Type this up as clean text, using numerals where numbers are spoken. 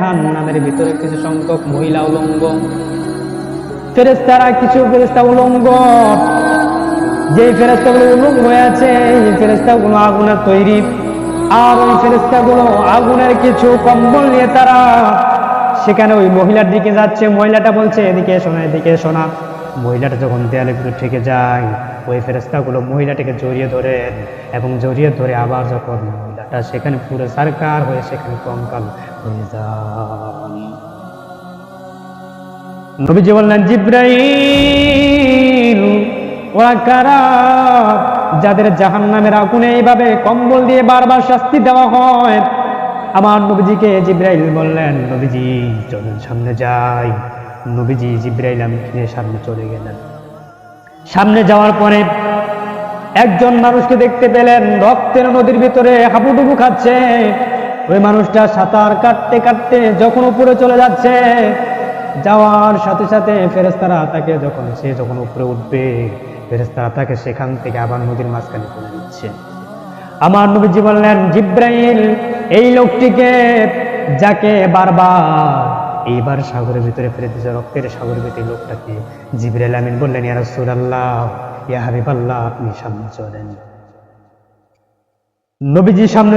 জাহান্নামের ভিতরে কিছু সংখ্যক মহিলা উলঙ্গ, ফেরেশতারা কিছু ফেরেশতা উলঙ্গ, যে ফেরেশতাগুলো উলঙ্গ হয়ে আছে এই ফেরেশতাগুলো আগুনের তৈরি, আর ওই ফেরেশতাগুলো আগুনের কিছু কম্বল নিয়ে তারা সেখানে ওই মহিলার দিকে যাচ্ছে। মহিলাটা বলছে এদিকে এসো না, এদিকে এসো না। মহিলাটা যখন দেয়ালের ভিতরে ঠেকে যায়, ওই ফেরেশতাগুলো মহিলাটাকে জড়িয়ে ধরে, এবং জড়িয়ে ধরে আবার যখন মহিলাটা সেখানে পুরো সারকার হয়ে সেখানে কঙ্কাল হয়ে যায়, নবীজি বললেন জিবরাইল, ওরা কারা যাদের জাহান্নামের আগুনে এইভাবে কম্বল দিয়ে বারবার শাস্তি দেওয়া হয়? আমার নবীজিকে জিবরাইল বললেন, নবীজি চলুন সামনে যাই। নবীজি জিবরাইল আমাকে সামনে চলে গেলেন। সামনে যাওয়ার পরে একজন মানুষকে দেখতে পেলেন, রক্তের নদীর ভিতরে হাবুডুবু খাচ্ছে। ওই মানুষটা সাঁতার কাটতে কাটতে যখন উপরে চলে যাচ্ছে, যাওয়ার সাথে সাথে ফেরেশতারা তাকে যখন উপরে উঠবে, ফেরেশতারা তাকে সেখান থেকে আবার নদীর মাঝখানে তুলে দিচ্ছে। আমার নবীজি বললেন, জিবরাইল এই লোকটিকে যাকে বারবার এইবার সাগরের ভিতরে ফেলে দিয়েছে, রক্তের সাগরের ভিতরে লোকটাকে। জিবরাইল আমিন বললেন, ইয়া রাসূলুল্লাহ, ইয়া হাবিবাল্লাহ, আপনি সামনে চলেন। নবীজি সামনে